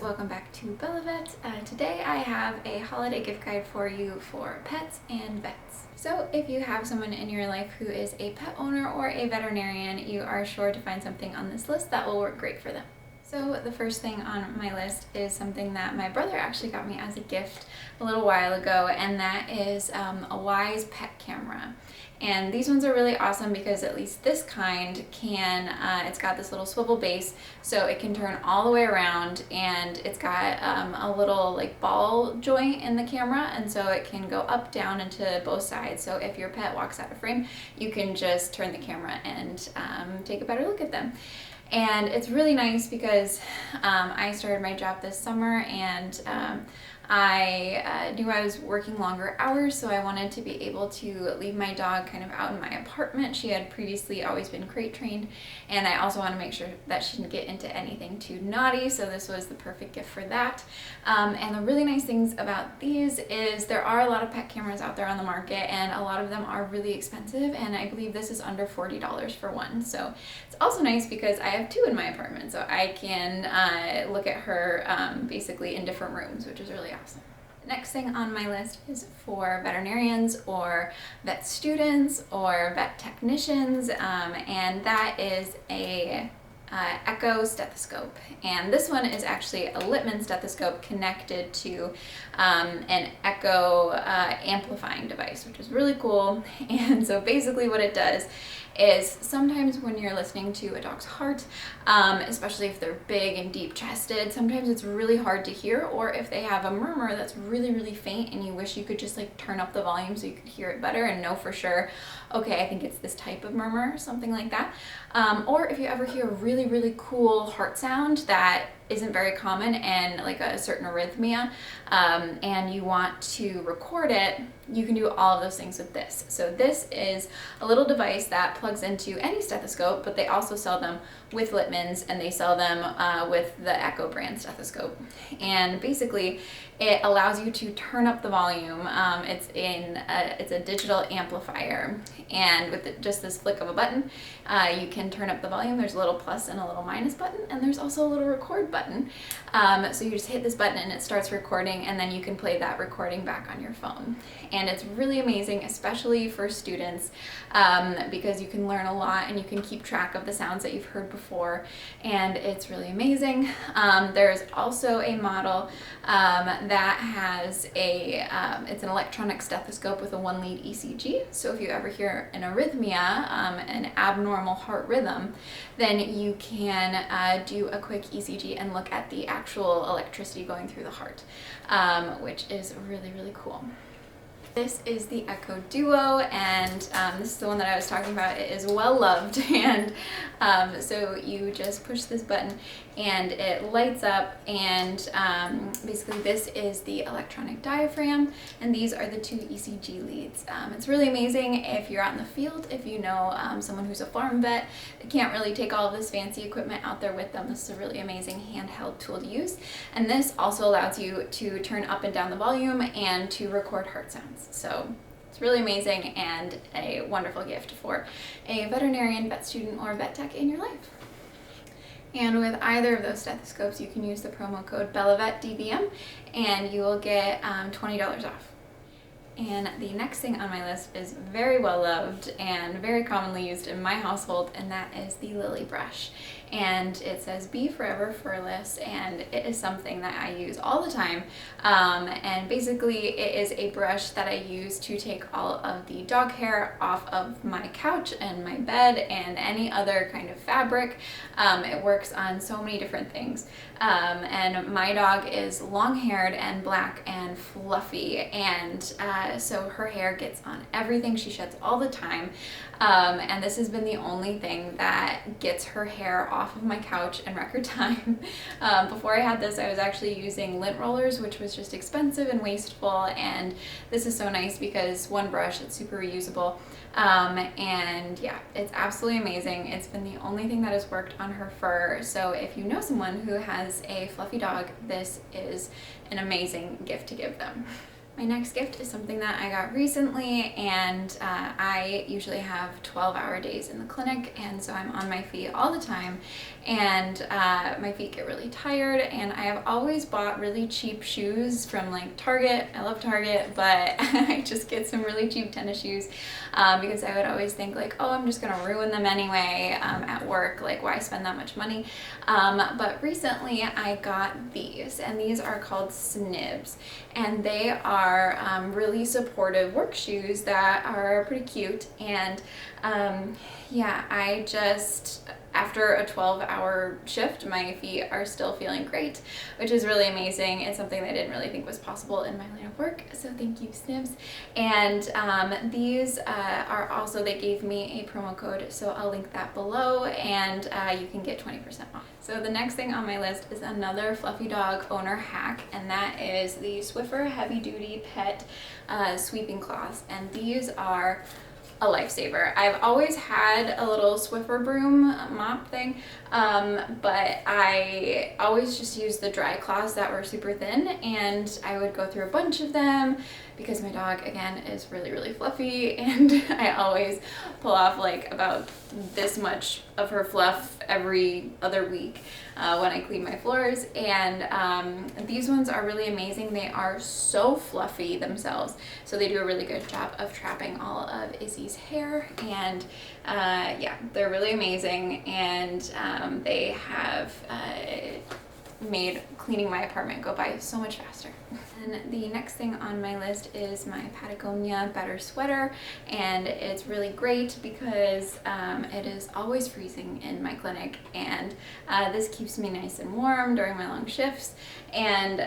welcome back to BellaVet. Today I have a holiday gift guide for you for pets and vets. So if you have someone in your life who is a pet owner or a veterinarian, you are sure to find something on this list that will work great for them. So the first thing on my list is something that my brother actually got me as a gift a little while ago, and that is a Wyze pet camera. And these ones are really awesome because at least this kind can, it's got this little swivel base so it can turn all the way around, and it's got a little like ball joint in the camera, and so it can go up, down, into both sides. So if your pet walks out of frame, you can just turn the camera and take a better look at them. And it's really nice because I started my job this summer, and I knew I was working longer hours, so I wanted to be able to leave my dog kind of out in my apartment. She had previously always been crate trained, and I also want to make sure that she didn't get into anything too naughty, so this was the perfect gift for that. And the really nice things about these is there are a lot of pet cameras out there on the market, and a lot of them are really expensive, and I believe this is under $40 for one. So it's also nice because I have two in my apartment, so I can look at her basically in different rooms, which is really awesome. The next thing on my list is for veterinarians or vet students or vet technicians, and that is a Echo stethoscope. And this one is actually a Littmann stethoscope connected to an Echo amplifying device, which is really cool. And so basically what it does is sometimes when you're listening to a dog's heart, especially if they're big and deep chested, sometimes it's really hard to hear, or if they have a murmur that's really, really faint and you wish you could just like turn up the volume so you could hear it better and know for sure, okay, I think it's this type of murmur, something like that. Or if you ever hear a really, really cool heart sound that isn't very common and like a certain arrhythmia, and you want to record it, you can do all of those things with this. So this is a little device that plugs into any stethoscope, but they also sell them with Littmann's, and they sell them with the Echo brand stethoscope. And basically it allows you to turn up the volume. It's a digital amplifier, and with just this flick of a button, you can turn up the volume. There's a little plus and a little minus button, and there's also a little record button. So you just hit this button and it starts recording, and then you can play that recording back on your phone. And it's really amazing, especially for students, because you can learn a lot and you can keep track of the sounds that you've heard before, and it's really amazing. There's also a model that has it's an electronic stethoscope with a 1-lead ECG. So if you ever hear an arrhythmia, an abnormal heart rhythm, then you can do a quick ECG and look at the actual electricity going through the heart, which is really, really cool. This is the Echo Duo, and this is the one that I was talking about. It is well loved, and so you just push this button and it lights up, and basically this is the electronic diaphragm, and these are the two ECG leads. It's really amazing if you're out in the field, if you know someone who's a farm vet that can't really take all of this fancy equipment out there with them. This is a really amazing handheld tool to use, and this also allows you to turn up and down the volume and to record heart sounds. So it's really amazing and a wonderful gift for a veterinarian, vet student, or vet tech in your life. And with either of those stethoscopes, you can use the promo code BellaVetDBM and you will get $20 off. And the next thing on my list is very well loved and very commonly used in my household, and that is the Lilly brush. And it says "Be Forever Furless," and it is something that I use all the time. And basically it is a brush that I use to take all of the dog hair off of my couch and my bed and any other kind of fabric. It works on so many different things. And my dog is long-haired and black and fluffy, and so her hair gets on everything. She sheds all the time, and this has been the only thing that gets her hair off of my couch in record time. Before I had this, I was actually using lint rollers, which was just expensive and wasteful, and this is so nice because one brush, it's super reusable, and yeah, it's absolutely amazing. It's been the only thing that has worked on her fur, so if you know someone who has a fluffy dog, this is an amazing gift to give them. My next gift is something that I got recently, and I usually have 12-hour days in the clinic, and so I'm on my feet all the time, and my feet get really tired, and I have always bought really cheap shoes from like Target. I love Target, but I just get some really cheap tennis shoes because I would always think like, oh, I'm just gonna ruin them anyway at work, like why spend that much money? But recently I got these, and these are called Snibs, and they are really supportive work shoes that are pretty cute. And yeah, I just, after a 12-hour shift, my feet are still feeling great, which is really amazing. It's something that I didn't really think was possible in my line of work, so thank you, Snibs. And these are also, they gave me a promo code, so I'll link that below, and you can get 20% off. So the next thing on my list is another fluffy dog owner hack, and that is the Swiffer Heavy Duty Pet Sweeping Cloths, and these are a lifesaver. I've always had a little Swiffer broom mop thing, but I always just used the dry cloths that were super thin, and I would go through a bunch of them because my dog, again, is really, really fluffy, and I always pull off like about this much of her fluff every other week when I clean my floors. And these ones are really amazing. They are so fluffy themselves, so they do a really good job of trapping all of Izzy's hair, and yeah, they're really amazing, and they have made cleaning my apartment go by so much faster. And the next thing on my list is my Patagonia Sweater, and it's really great because it is always freezing in my clinic, and this keeps me nice and warm during my long shifts. And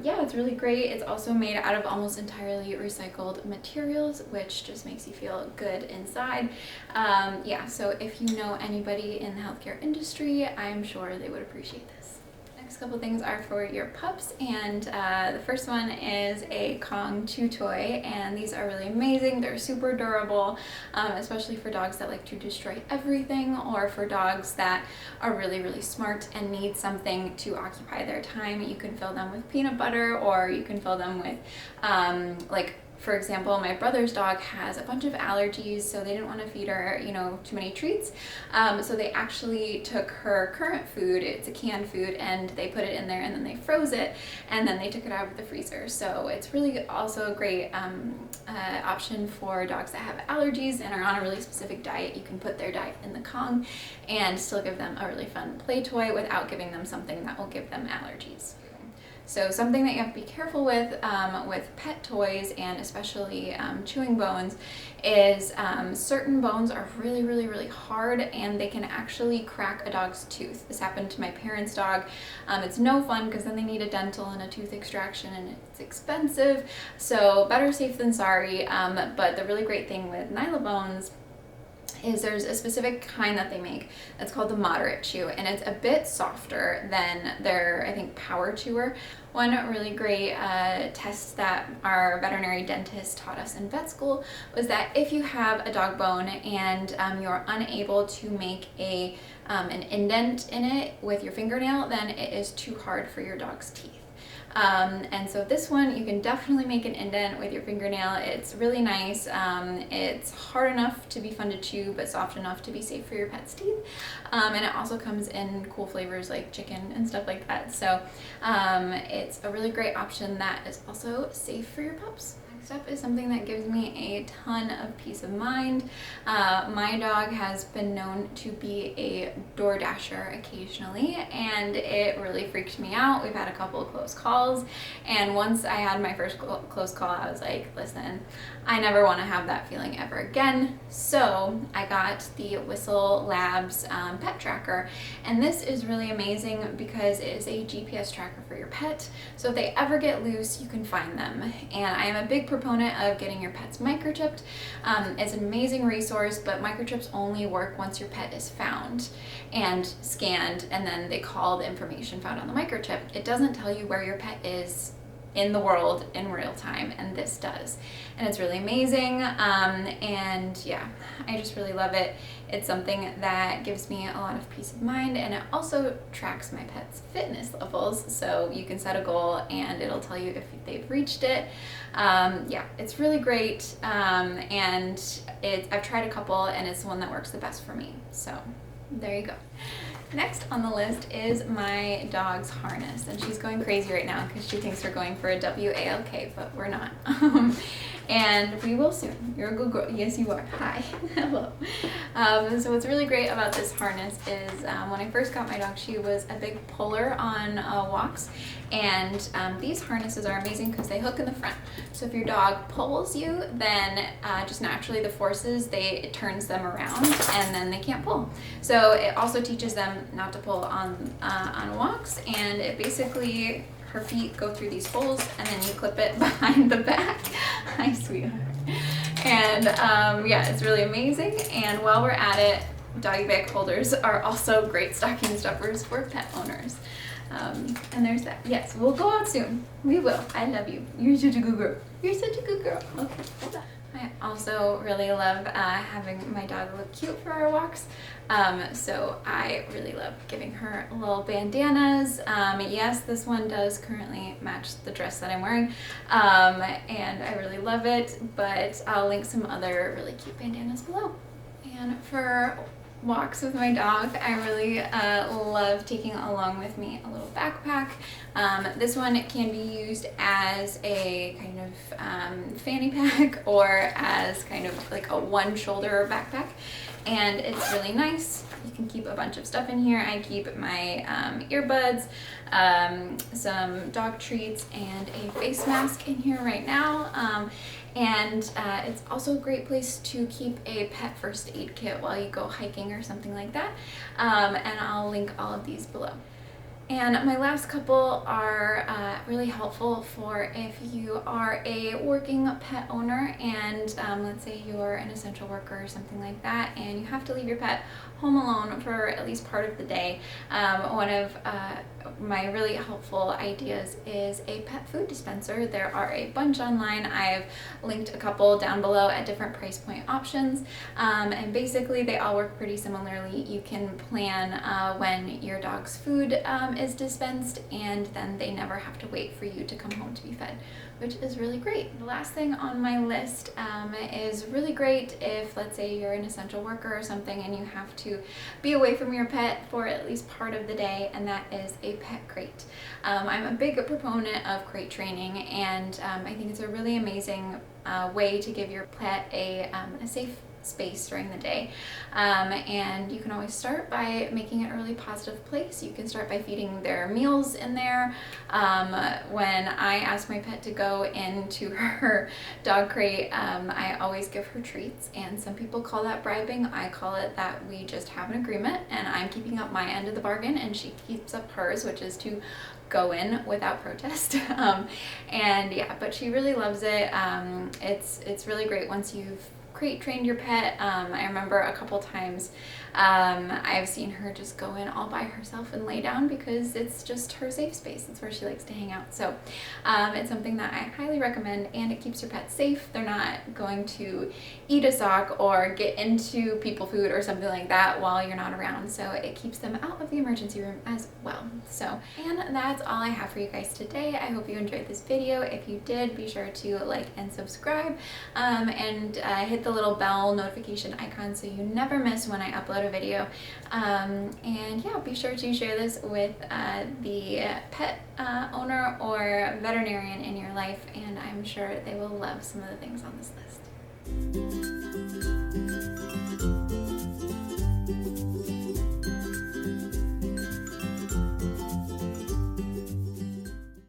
yeah, it's really great. It's also made out of almost entirely recycled materials, which just makes you feel good inside. Yeah, so if you know anybody in the healthcare industry, I'm sure they would appreciate this. Next couple things are for your pups, and the first one is a Kong chew toy, and these are really amazing. They're super durable, especially for dogs that like to destroy everything, or for dogs that are really, really smart and need something to occupy their time. You can fill them with peanut butter, or you can fill them with like, for example, my brother's dog has a bunch of allergies, so they didn't want to feed her, you know, too many treats. So they actually took her current food, it's a canned food, and they put it in there, and then they froze it, and then they took it out of the freezer. So it's really also a great option for dogs that have allergies and are on a really specific diet. You can put their diet in the Kong and still give them a really fun play toy without giving them something that will give them allergies. So something that you have to be careful with pet toys, and especially chewing bones, is certain bones are really, really, really hard, and they can actually crack a dog's tooth. This happened to my parents' dog. It's no fun because then they need a dental and a tooth extraction, and it's expensive. So better safe than sorry. But the really great thing with Nylabones is there's a specific kind that they make that's called the moderate chew, and it's a bit softer than their, I think, power chewer. One really great test that our veterinary dentist taught us in vet school was that if you have a dog bone and you're unable to make an indent in it with your fingernail, then it is too hard for your dog's teeth. And so this one, you can definitely make an indent with your fingernail. It's really nice. It's hard enough to be fun to chew, but soft enough to be safe for your pet's teeth. And it also comes in cool flavors like chicken and stuff like that. So it's a really great option that is also safe for your pups. Next up is something that gives me a ton of peace of mind. My dog has been known to be a door dasher occasionally, and it really freaked me out. We've had a couple of close calls, and once I had my first close call, I was like, listen, I never want to have that feeling ever again. So I got the Whistle Labs pet tracker, and this is really amazing because it is a GPS tracker for your pet. So if they ever get loose, you can find them. And I am a big proponent of getting your pets microchipped. It's an amazing resource, but microchips only work once your pet is found and scanned, and then they call the information found on the microchip. It doesn't tell you where your pet is in the world in real time, and this does. And it's really amazing, and yeah, I just really love it. It's something that gives me a lot of peace of mind, and it also tracks my pet's fitness levels, so you can set a goal and it'll tell you if they've reached it. Yeah, it's really great, and I've tried a couple and it's the one that works the best for me, so there you go. Next on the list is my dog's harness, and she's going crazy right now because she thinks we're going for a WALK, but we're not. And we will soon. You're a good girl. Yes, you are. Hi. Hello. So what's really great about this harness is when I first got my dog, she was a big puller on walks, and these harnesses are amazing because they hook in the front. So if your dog pulls you, then just naturally the forces, it turns them around, and then they can't pull. So it also teaches them not to pull on walks, and it basically, her feet go through these holes, and then you clip it behind the back. Hi, sweetheart. And yeah, it's really amazing. And while we're at it, doggy bag holders are also great stocking stuffers for pet owners. And there's that. Yes, we'll go out soon. We will. I love you. You're such a good girl. You're such a good girl. Okay, hold on. I also really love having my dog look cute for our walks. So I really love giving her little bandanas. Yes, this one does currently match the dress that I'm wearing, and I really love it, but I'll link some other really cute bandanas below. And for walks with my dog, I really love taking along with me a little backpack. This one can be used as a kind of fanny pack or as kind of like a one shoulder backpack, and it's really nice. You can keep a bunch of stuff in here. I keep my earbuds, some dog treats, and a face mask in here right now. And it's also a great place to keep a pet first aid kit while you go hiking or something like that. And I'll link all of these below. And my last couple are really helpful for if you are a working pet owner and let's say you're an essential worker or something like that, and you have to leave your pet home alone for at least part of the day. One of my really helpful ideas is a pet food dispenser. There are a bunch online. I've linked a couple down below at different price point options, and basically they all work pretty similarly. You can plan when your dog's food is dispensed, and then they never have to wait for you to come home to be fed, which is really great. The last thing on my list is really great if, let's say, you're an essential worker or something and you have to be away from your pet for at least part of the day, and that is a pet crate. I'm a big proponent of crate training, and I think it's a really amazing way to give your pet a safe space during the day, and you can always start by making it a really positive place. You can start by feeding their meals in there. When I ask my pet to go into her dog crate, I always give her treats, and some people call that bribing. I call it that we just have an agreement, and I'm keeping up my end of the bargain and she keeps up hers, which is to go in without protest. And yeah, but she really loves it. It's really great once you've crate trained your pet. I remember a couple times I've seen her just go in all by herself and lay down because it's just her safe space. It's where she likes to hang out. So it's something that I highly recommend, and it keeps your pet safe. They're not going to eat a sock or get into people food or something like that while you're not around. So it keeps them out of the emergency room as well. So, and that's all I have for you guys today. I hope you enjoyed this video. If you did, be sure to like and subscribe, and hit the little bell notification icon so you never miss when I upload a video. And yeah, be sure to share this with the pet owner or veterinarian in your life, and I'm sure they will love some of the things on this list.